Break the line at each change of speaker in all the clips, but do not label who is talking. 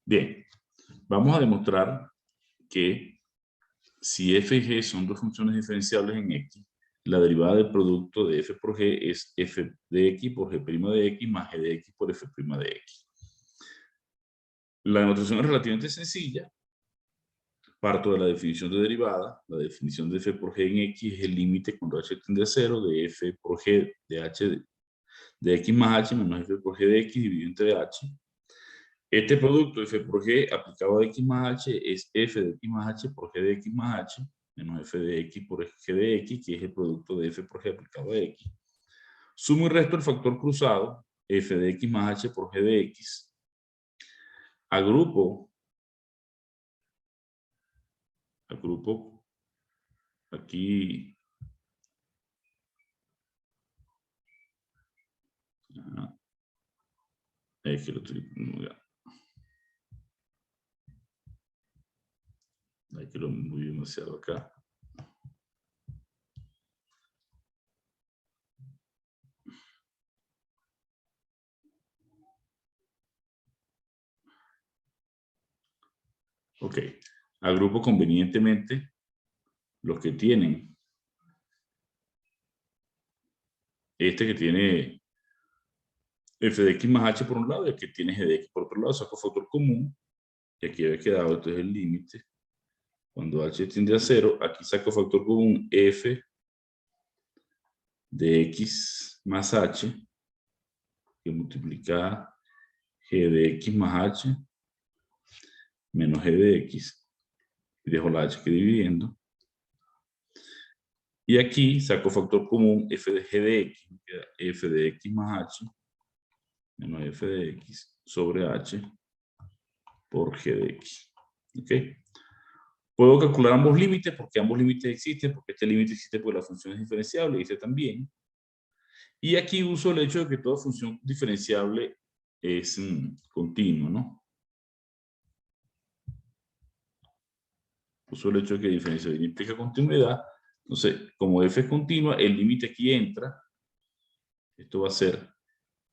Bien, vamos a demostrar que si f y g son dos funciones diferenciables en x, la derivada del producto de f por g es f de x por g' de x más g de x por f' de x. La demostración es relativamente sencilla. Parto de la definición de derivada. La definición de f por g en x es el límite cuando h tiende a 0 de f por g de h de x más h menos f por g de x dividido entre h. Este producto f por g aplicado a x más h es f de x más h por g de x más h menos f de x por g de x, que es el producto de f por g aplicado a x. Sumo y resto el factor cruzado f de x más h por g de x. Agrupo aquí es que lo estoy hay que lo moví demasiado acá. Ok, agrupo convenientemente los que tienen este que tiene f de x más h por un lado y el que tiene g de x por otro lado, saco factor común y aquí había quedado, esto es el límite cuando h tiende a 0, aquí saco factor común f de x más h que multiplica g de x más h menos g de x y dejo la h que dividiendo. Y aquí saco factor común f de g de x, f de x más h menos f de x sobre h por g de x. ¿Ok? Puedo calcular ambos límites porque ambos límites existen, porque este límite existe porque la función es diferenciable y este también. Y aquí uso el hecho de que toda función diferenciable es continua, ¿no? Uso el hecho de que diferenciabilidad implica continuidad. Entonces, como f es continua, el límite aquí entra. Esto va a ser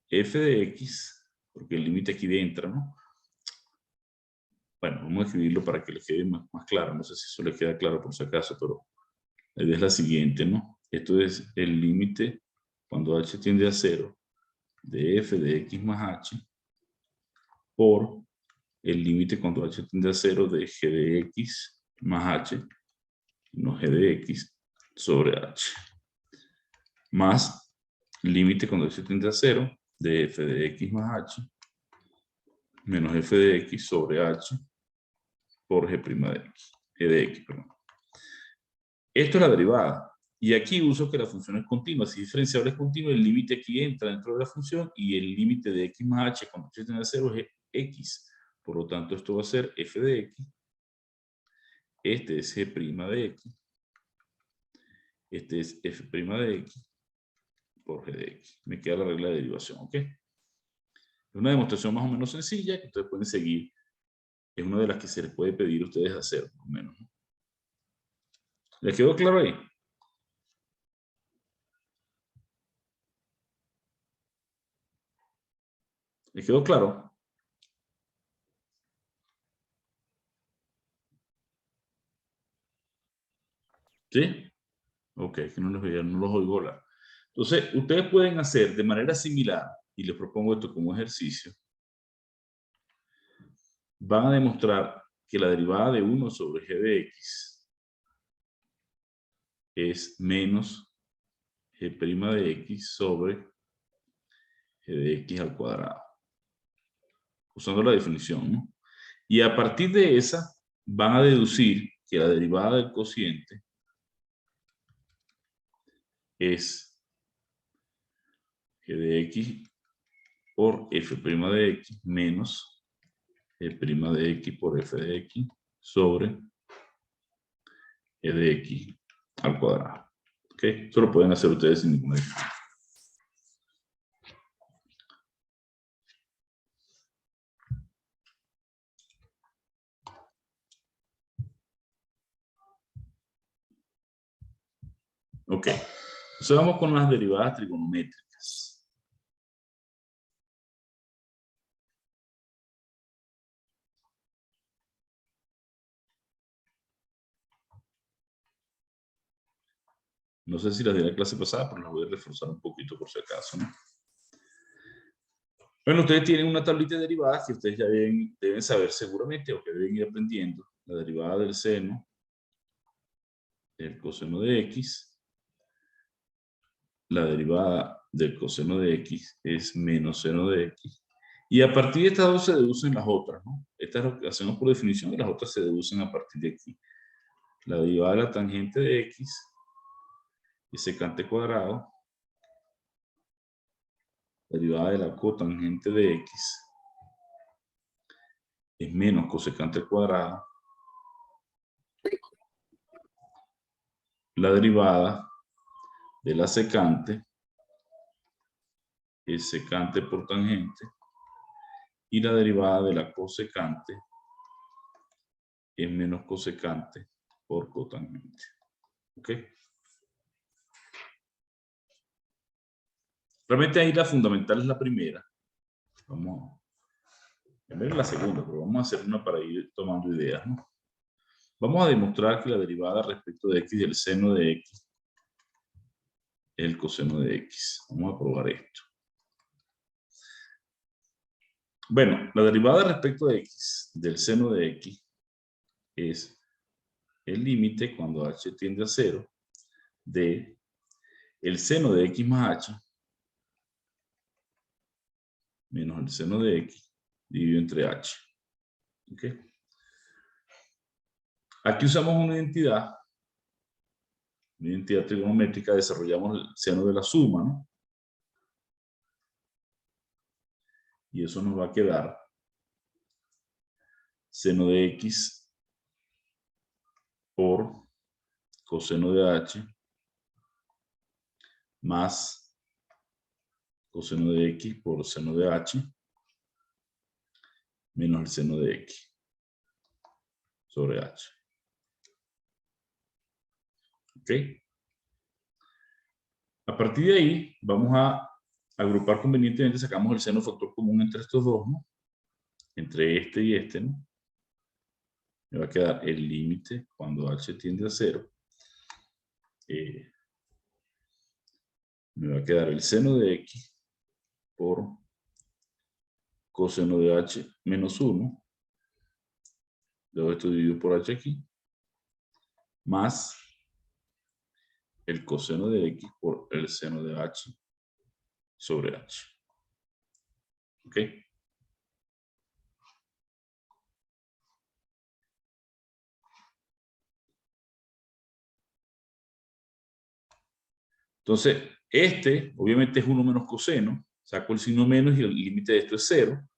f de x, porque el límite aquí entra, ¿no? Bueno, vamos a escribirlo para que les quede más claro. No sé si eso les queda claro por si acaso, pero la idea es la siguiente, ¿no? Esto es el límite cuando h tiende a 0 de f de x más h por el límite cuando h tiende a 0 de g de x más h menos g de x sobre h más límite cuando h tiende a 0 de f de x más h menos f de x sobre h por g' de x, g de x, perdón. Esto es la derivada. Y aquí uso que la función es continua. Si diferenciable es continua, el límite aquí entra dentro de la función y el límite de x más h cuando h tiende a 0 es x. Por lo tanto, esto va a ser f de x. Este es g' de x. Este es f' de x por g de x. Me queda la regla de derivación, ¿ok? Es una demostración más o menos sencilla que ustedes pueden seguir. Es una de las que se les puede pedir a ustedes hacer, más o menos. ¿Les quedó claro ahí? ¿Les quedó claro? ¿Sí? Ok, que no los oigo hablar. Entonces, ustedes pueden hacer de manera similar, y les propongo esto como ejercicio, van a demostrar que la derivada de 1 sobre g de x es menos g' de x sobre g de x al cuadrado. Usando la definición, ¿no? Y a partir de esa, van a deducir que la derivada del cociente es g de x por f' de x menos g' de x por f de x sobre g de x al cuadrado. ¿Ok? Eso lo pueden hacer ustedes sin ninguna dificultad. Ok. Entonces vamos con las derivadas trigonométricas. No sé si las de la clase pasada, pero las voy a reforzar un poquito por si acaso, ¿no? Bueno, ustedes tienen una tablita de derivadas que ustedes ya deben saber seguramente o que deben ir aprendiendo. La derivada del seno, el coseno de x. La derivada del coseno de x es menos seno de x. Y a partir de estas dos se deducen las otras, ¿no? Estas lo que hacemos por definición y las otras se deducen a partir de aquí. La derivada de la tangente de x es secante cuadrado. La derivada de la cotangente de x es menos cosecante al cuadrado. La derivada de la secante es secante por tangente. Y la derivada de la cosecante es menos cosecante por cotangente. ¿Ok? Realmente ahí la fundamental es la primera. Vamos a ver la segunda, pero vamos a hacer una para ir tomando ideas, ¿no? Vamos a demostrar que la derivada respecto de x del seno de x es el coseno de x. Vamos a probar esto. Bueno, la derivada respecto de x del seno de x es el límite cuando h tiende a 0 de el seno de x más h menos el seno de x dividido entre h. ¿Ok? Aquí usamos una identidad trigonométrica, desarrollamos el seno de la suma, ¿no? Y eso nos va a quedar seno de x por coseno de h más coseno de x por seno de h menos el seno de x sobre h. ¿Ok? A partir de ahí, vamos a agrupar convenientemente, sacamos el seno factor común entre estos dos, ¿no? Entre este y este, ¿no? Me va a quedar el límite cuando h tiende a 0. Me va a quedar el seno de x por coseno de h menos 1. Luego esto dividido por h aquí. Más el coseno de x por el seno de h sobre h. ¿Ok? Entonces, este obviamente es 1 menos coseno. Saco el signo menos y el límite de esto es 0.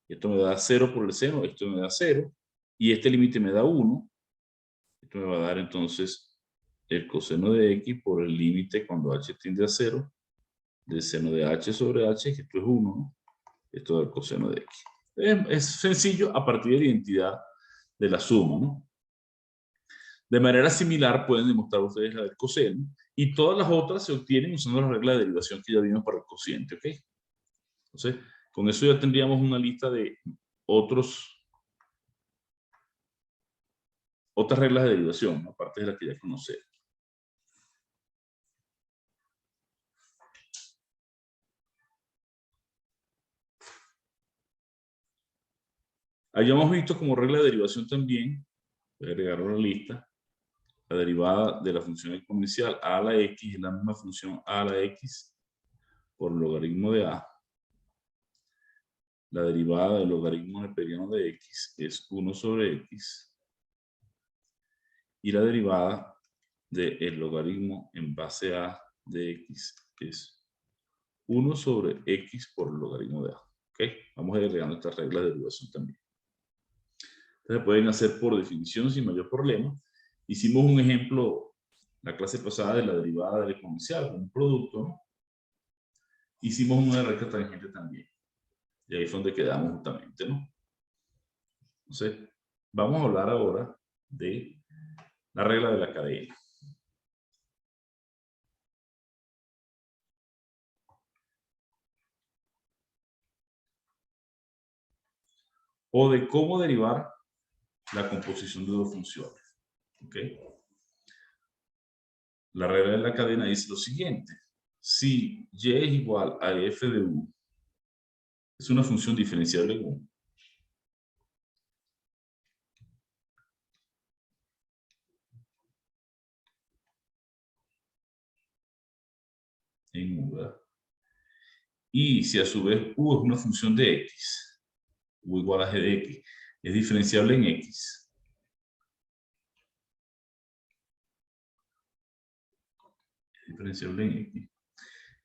Esto me da 0 por el seno, esto me da 0. Y este límite me da 1. Esto me va a dar entonces el coseno de x por el límite cuando h tiende a 0 del seno de h sobre h, que esto es 1, ¿no? Esto es el coseno de x. Es sencillo a partir de la identidad de la suma, ¿no? De manera similar pueden demostrar ustedes la del coseno y todas las otras se obtienen usando la regla de derivación que ya vimos para el cociente, ¿ok? Entonces, con eso ya tendríamos una lista de otras reglas de derivación, ¿no? Aparte de las que ya conocemos. Hayamos visto como regla de derivación también, voy a agregarlo a la lista, la derivada de la función exponencial a la x es la misma función a la x por logaritmo de a. La derivada del logaritmo neperiano de x es 1 sobre x. Y la derivada del logaritmo en base a de x es 1 sobre x por el logaritmo de a. ¿Ok? Vamos agregando estas reglas de derivación también. Entonces pueden hacer por definición sin mayor problema. Hicimos un ejemplo la clase pasada de la derivada del exponencial, un producto, ¿no? Hicimos una recta tangente también. Y ahí fue donde quedamos justamente, ¿no? Entonces, vamos a hablar ahora de la regla de la cadena. O de cómo derivar la composición de dos funciones. ¿Ok? La regla de la cadena dice lo siguiente. Si y es igual a f de u, es una función diferenciable en u. En u, ¿verdad? Y si a su vez u es una función de x, u igual a g de x, es diferenciable en x. Es diferenciable en x.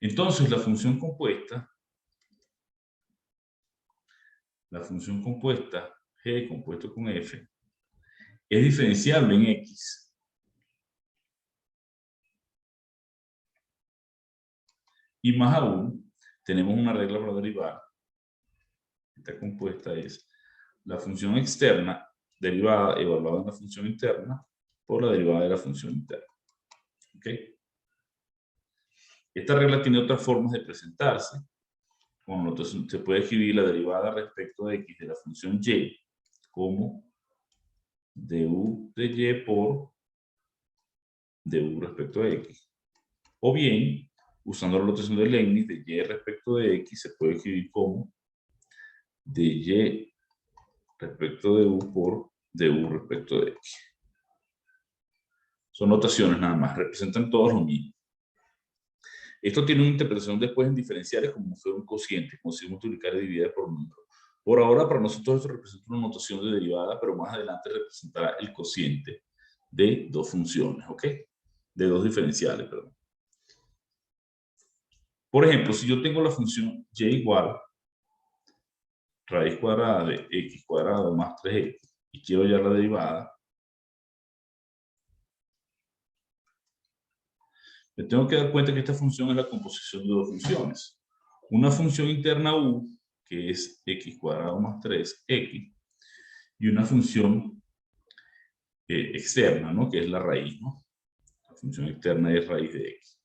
Entonces la función compuesta g compuesto con f, es diferenciable en x. Y más aún, tenemos una regla para derivar. Esta compuesta es la función externa derivada evaluada en la función interna por la derivada de la función interna. ¿Ok? Esta regla tiene otras formas de presentarse. Entonces, se puede escribir la derivada respecto de x de la función y como du de y por du respecto a x. O bien, usando la notación de Leibniz, de y respecto de x se puede escribir como de y respecto de u por du respecto de x. Son notaciones nada más, representan todos lo mismo. Esto tiene una interpretación después en diferenciales como fue un cociente, como si multiplicar y dividir por número. Por ahora, para nosotros esto representa una notación de derivada, pero más adelante representará el cociente de dos funciones, ¿ok? De dos diferenciales, perdón. Por ejemplo, si yo tengo la función y igual raíz cuadrada de x cuadrado más 3x y quiero hallar la derivada, me tengo que dar cuenta que esta función es la composición de dos funciones. Una función interna u, que es x cuadrado más 3x, y una función externa, ¿no? Que es la raíz, ¿no? La función externa es raíz de x.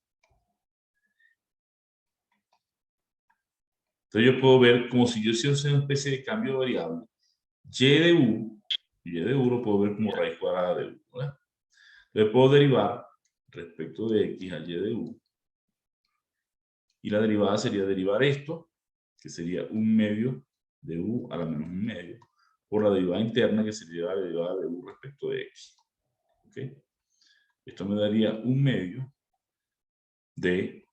Entonces yo puedo ver como si yo hiciese una especie de cambio de variable. Y de u lo puedo ver como raíz cuadrada de u, ¿verdad? Entonces puedo derivar respecto de x a y de u. Y la derivada sería derivar esto, que sería 1/2 de u a la menos 1/2, por la derivada interna, que sería la derivada de u respecto de x. ¿Ok? Esto me daría 1/2 de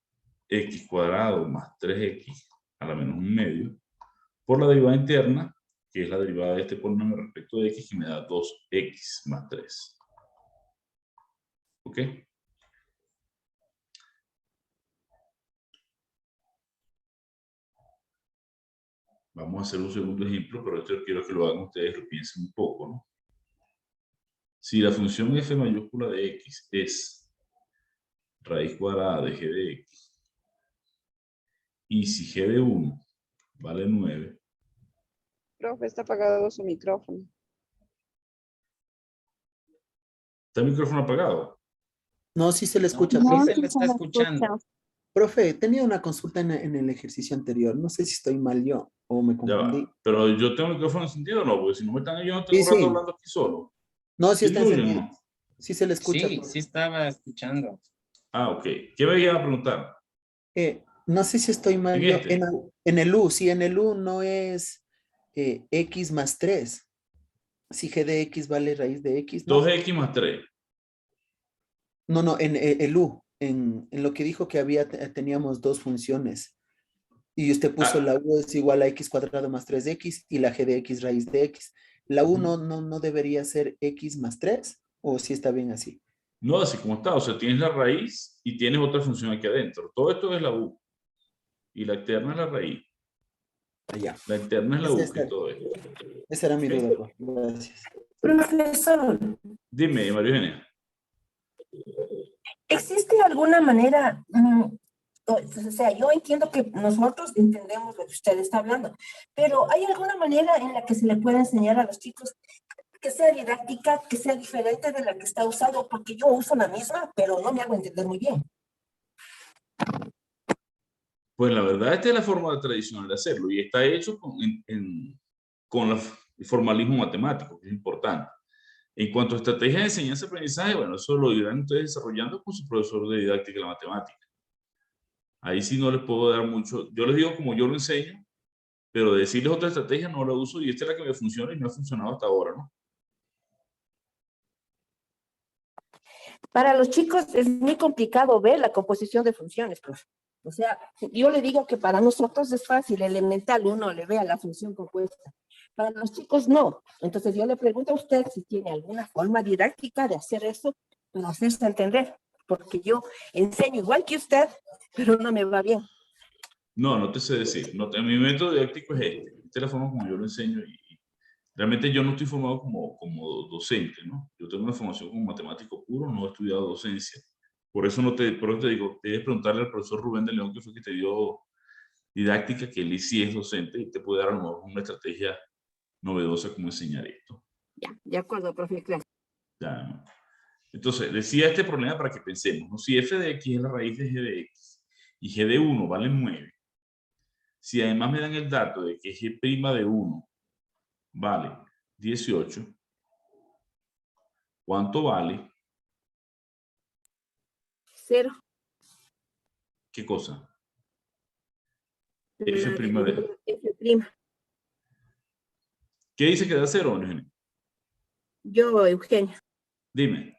x cuadrado más 3x a la menos 1/2 por la derivada interna, que es la derivada de este polinomio respecto de x, que me da 2x más 3. ¿Ok? Vamos a hacer un segundo ejemplo, pero esto quiero que lo hagan ustedes, lo piensen un poco, ¿no? Si la función f mayúscula de x es raíz cuadrada de g de x, y si g de 1 vale 9.
Profe, está apagado su micrófono.
¿Está el micrófono apagado?
No, sí se le escucha.
No,
Profe,
sí se me escucha.
profe, tenía una consulta en el ejercicio anterior. No sé si estoy mal yo o me
Ya
confundí.
va. Pero yo tengo el micrófono encendido o no, porque si no me están yo no tengo
Sí,
un rato
sí.
hablando aquí solo.
No, sí
¿Y
está
el tuyo
encendido.
no?
Sí se le escucha.
Sí, sí estaba escuchando.
Ah, ok. ¿Qué me iba a preguntar?
No sé si estoy mal
¿En
yo.
este?
En el U, sí, en el U no es x más 3. Si g de x vale raíz de x, ¿no?
2x más 3.
No, no, en el U, en lo que dijo que teníamos dos funciones. Y usted puso
Ah,
la U es igual a x cuadrado más 3x y la g de x raíz de x. ¿La U
ujú.
no debería ser x más 3? ¿O sí está bien así?
No, así como está. O sea, tienes la raíz y tienes otra función aquí adentro. Todo esto es la u. Y la externa es la raíz.
Allá.
La interna es la u, que es todo esto.
Esa era mi
¿Ok?
duda, profe. Gracias.
Profesor,
Dime, María Eugenia.
¿existe alguna manera, o sea, yo entiendo que nosotros entendemos lo que usted está hablando, pero ¿hay alguna manera en la que se le pueda enseñar a los chicos que sea didáctica, que sea diferente de la que está usando? Porque yo uso la misma, pero no me hago entender muy bien.
Pues la verdad, esta es la forma tradicional de hacerlo y está hecho con el formalismo matemático, que es importante. En cuanto a estrategias de enseñanza-aprendizaje, bueno, eso lo irán ustedes desarrollando con su profesor de didáctica de la matemática. Ahí sí no les puedo dar mucho. Yo les digo como yo lo enseño, pero decirles otra estrategia no la uso y esta es la que me funciona y me ha funcionado hasta ahora, ¿no?
Para los chicos es muy complicado ver la composición de funciones, profe. O sea, yo le digo que para nosotros es fácil, elemental, uno le vea la función compuesta. Para los chicos no. Entonces yo le pregunto a usted si tiene alguna forma didáctica de hacer eso para hacerse entender. Porque yo enseño igual que usted, pero no me va bien.
No, no te sé decir. No, mi método didáctico es este. Esta es la forma como yo lo enseño y realmente yo no estoy formado como docente, ¿no? Yo tengo una formación como matemático puro, no he estudiado docencia. Por eso por eso te digo, debes preguntarle al profesor Rubén de León, que fue que te dio didáctica, que él sí es docente y te puede dar a lo mejor una estrategia novedosa como enseñar esto.
Ya, de acuerdo, profe, claro.
Ya, ¿no? Entonces, decía este problema para que pensemos, ¿no? Si f de x es la raíz de g de x y g de 1 vale 9, si además me dan el dato de que g' de 1 vale 18, ¿cuánto vale?
0.
¿Qué cosa?
La
F' de...
F'.
¿Qué dice que da 0, Eugenio?
Yo, Eugenio,
Dime.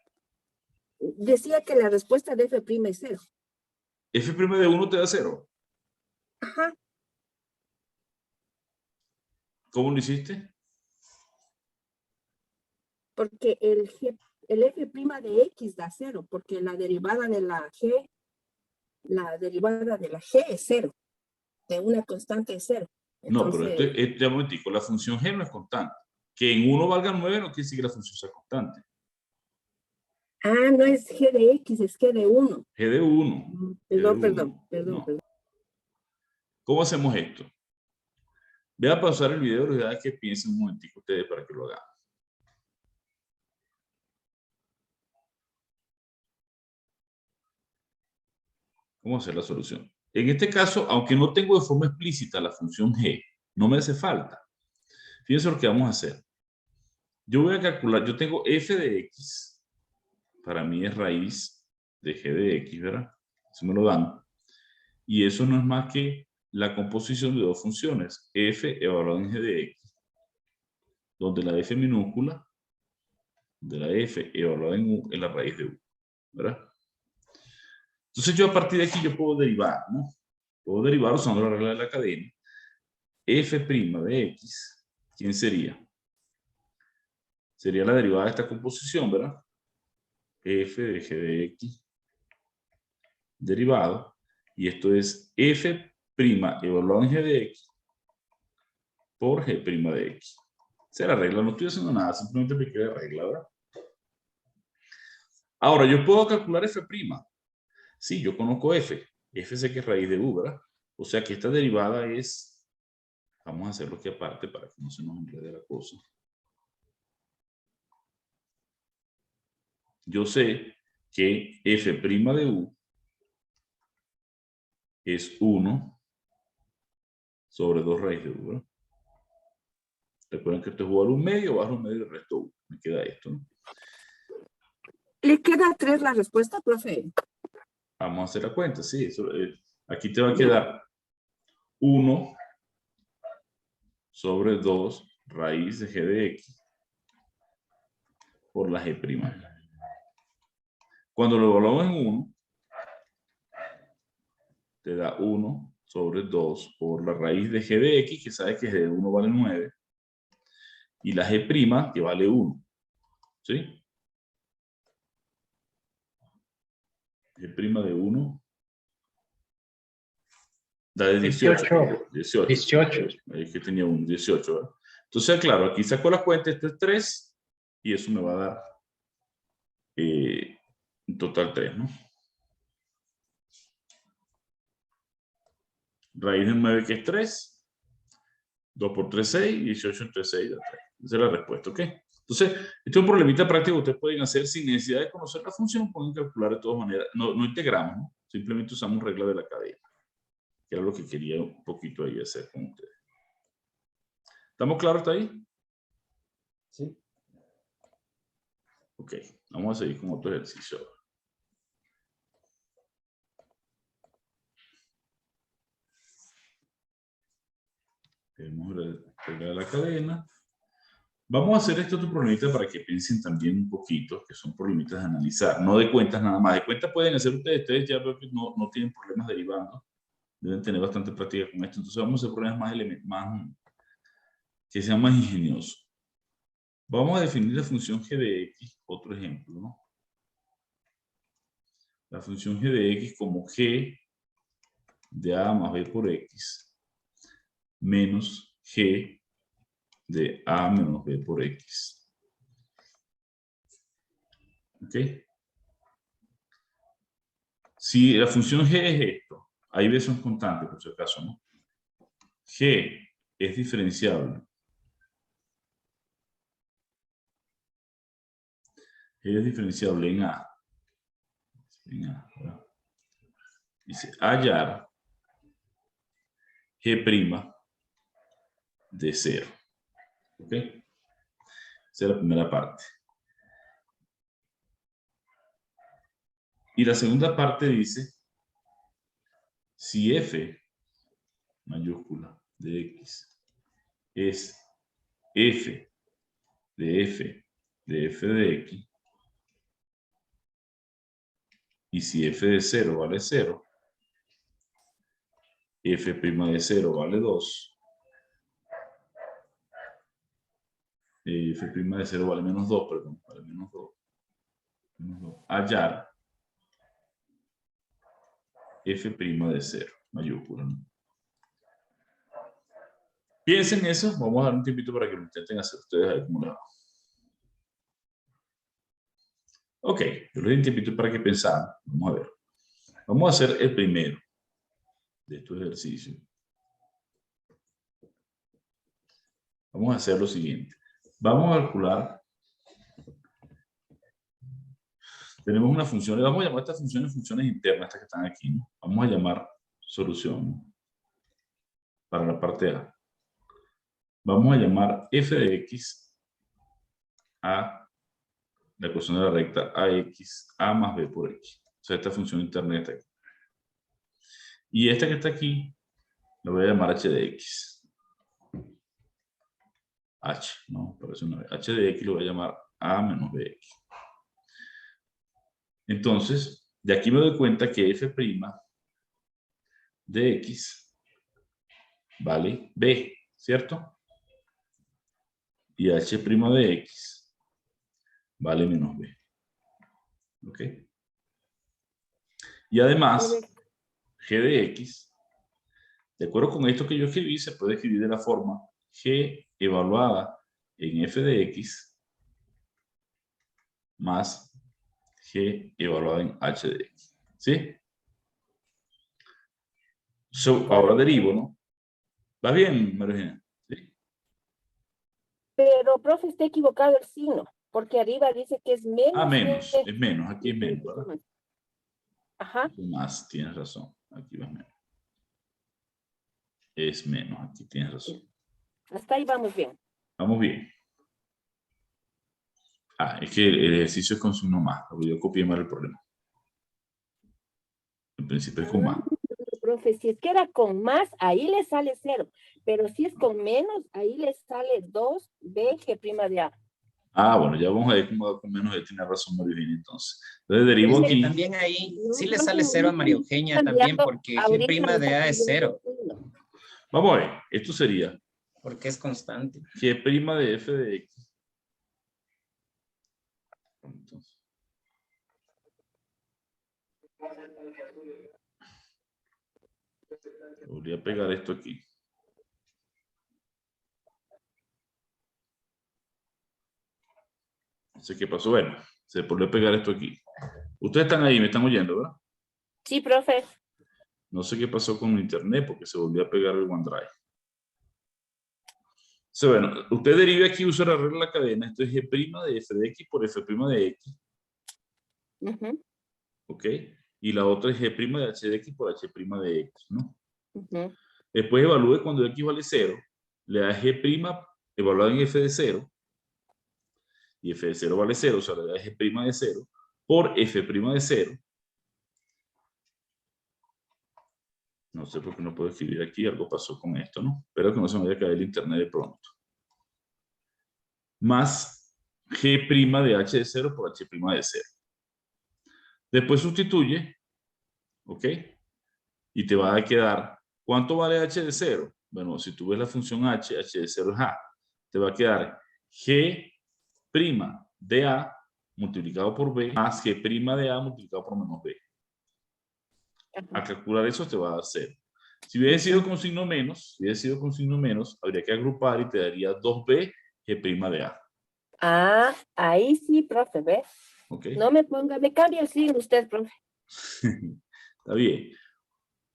decía que la respuesta de F' es 0.
¿F' de 1 te da 0?
Ajá.
¿Cómo lo hiciste?
Porque el F' de X da 0, porque la derivada de la G es 0, de una constante es 0.
No, pero
Entonces,
ya un momentico, la función g no es constante. Que en 1 valga 9 no quiere decir que la función sea constante.
no es G de X, es G de 1.
G de 1.
Perdón.
No. ¿Cómo hacemos esto? Voy a pausar el video y voy que piensen un momentico ustedes para que lo hagan. ¿Cómo hacer la solución? En este caso, aunque no tengo de forma explícita la función g, no me hace falta. Fíjense lo que vamos a hacer. Yo voy a calcular, yo tengo f de x, para mí es raíz de g de x, ¿verdad? Eso me lo dan. Y eso no es más que la composición de dos funciones, f evaluada en g de x, donde la f minúscula de la f evaluada en u es la raíz de u, ¿verdad? Entonces yo a partir de aquí yo puedo derivar, ¿no? Puedo derivar usando la regla de la cadena. F' de x, ¿quién sería? Sería la derivada de esta composición, ¿verdad? F de g de x derivado. Y esto es f' evaluado en g de x por g' de x. Esa es la regla, no estoy haciendo nada, simplemente apliqué la regla, ¿verdad? Ahora, yo puedo calcular f'. Sí, yo conozco f. F sé que es raíz de u, ¿verdad? O sea que esta derivada es... Vamos a hacerlo aquí aparte para que no se nos enrede la cosa. Yo sé que f' de u es 1 sobre 2 raíz de u, ¿verdad? Recuerden que esto es u al 1 medio, bajo 1 medio y el resto u. Me queda esto, ¿no?
¿le queda 3 la respuesta, profe?
Vamos a hacer la cuenta, sí. Eso, aquí te va a quedar 1 sobre 2 raíz de g de x por la g'. Cuando lo evaluamos en 1, te da 1 sobre 2 por la raíz de g de x, que sabes que g de 1 vale 9, y la g', que vale 1. ¿Sí? G' de 1 da de 18. 18. Es que tenía un 18, ¿verdad? Entonces, claro, aquí saco la cuenta, esto es 3, y eso me va a dar en total 3, ¿no? Raíz de 9, que es 3. 2 por 3, 6. 18 entre 6 da 3. Esa es la respuesta, ¿ok? Entonces, este es un problemita práctico que ustedes pueden hacer sin necesidad de conocer la función. Pueden calcular de todas maneras. No integramos, ¿no? Simplemente usamos regla de la cadena, que era lo que quería un poquito ahí hacer con ustedes. ¿Estamos claros hasta ahí?
Sí.
Ok, vamos a seguir con otro ejercicio ahora. Vamos a pegar la cadena. Vamos a hacer este otro problemita para que piensen también un poquito, que son problemitas de analizar, no de cuentas nada más. De cuentas pueden hacer ustedes ya veo que no tienen problemas derivando. Deben tener bastante práctica con esto. Entonces vamos a hacer problemas más que sean más ingeniosos. Vamos a definir la función g de x, otro ejemplo, ¿no? La función g de x como g de a más b por x menos g de a menos b por x. ¿Ok? Si la función g es esto, ahí b son constantes por si acaso, ¿no? G es diferenciable. G es diferenciable en a. ¿Verdad? Dice hallar G' de 0. ¿Ok? Esa es la primera parte. Y la segunda parte dice, si f mayúscula de x es f de f de x, y si f de 0 vale 0, f' de 0 vale 2, f' de 0 vale menos 2, perdón, vale menos 2. Hallar f' de 0, mayúscula, ¿no? Piensen en eso, vamos a dar un tiempito para que lo intenten hacer ustedes ahí como la... Ok, yo les doy un tiempito para que pensaran. Vamos a ver. Vamos a hacer el primero de estos ejercicios. Vamos a hacer lo siguiente. Vamos a calcular. Tenemos una función. Vamos a llamar a estas funciones funciones internas, estas que están aquí, ¿no? Vamos a llamar solución, ¿no? Para la parte A. Vamos a llamar f de x a la ecuación de la recta ax a más b por x. O sea, esta función interna está aquí. Y esta que está aquí, la voy a llamar h de x. H, ¿no? Parece una vez. H de x lo voy a llamar a menos bx. Entonces, de aquí me doy cuenta que f' de x vale b, ¿cierto? Y h' de x vale menos b. ¿Ok? Y además, g de x, de acuerdo con esto que yo escribí, se puede escribir de la forma g evaluada en f de x más g evaluada en h de x. ¿Sí? Ahora derivo, ¿no? ¿Va bien, María? Sí.
Pero, profe, está equivocado el signo, porque arriba dice que es menos.
Ah, menos. Es menos. Aquí es menos, ¿verdad?
Ajá.
Más, tienes razón. Aquí va menos. Es menos. Aquí tienes razón.
Hasta ahí vamos bien.
Vamos bien. Ah, es que el ejercicio es con signo más. Yo copié mal el problema. En principio es con más.
Profe, si es que era con más, ahí le sale 0. Pero si es con menos, ahí le sale 2b g' de a.
Ah, bueno, ya vamos a ver cómo con menos. Él tiene razón, María Eugenia, entonces. Entonces derivo
Es que
aquí.
también ahí sí le sale 0 a María Eugenia también, porque G' de A es 0.
Vamos a ver. Esto sería
Porque es constante.
G' de f de x. Entonces. Voy a pegar esto aquí. No sé qué pasó. Bueno, se volvió a pegar esto aquí. Ustedes están ahí, me están oyendo, ¿verdad?
Sí, profe.
No sé qué pasó con internet porque se volvió a pegar el OneDrive. So, bueno, usted deriva aquí, usa la regla de la cadena. Esto es G' de f de x por f' de x. ¿Ok? Y la otra es G' de h de x por h' de x, ¿no? Después evalúe cuando x vale 0. Le da G' evaluada en f de 0. y f de 0 vale 0, o sea, le da g' de 0, por f' de 0. No sé por qué no puedo escribir aquí, algo pasó con esto, ¿no? Espero que no se me vaya a caer el internet de pronto. Más g' de h de 0 por h' de 0. Después sustituye, ¿ok? Y te va a quedar, ¿cuánto vale h de 0? Bueno, si tú ves la función h de 0 es a. Te va a quedar g' de a multiplicado por b más g' de a multiplicado por menos b. A calcular eso te va a dar 0. Si hubiese sido con signo menos, habría que agrupar y te daría 2b g' de a.
Ah, ahí sí, profe, ¿ves?
¿Ok?
No me cambia el signo usted, profe.
Está bien.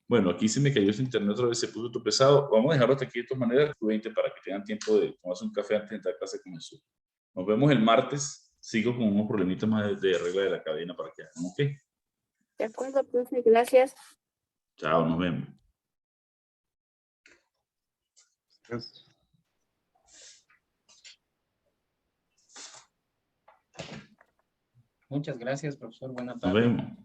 Bueno, aquí se me cayó ese internet otra vez, se puso todo pesado. Vamos a dejarlo hasta aquí de todas maneras, 20 para que tengan tiempo de tomarse un café antes de entrar a clase con eso. Nos vemos el martes. Sigo con unos problemitas más de regla de la cadena para que hagan, ¿ok?
De acuerdo, profe, gracias.
Chao, nos vemos.
Muchas gracias, profesor. Buena
Nos
tarde.
vemos.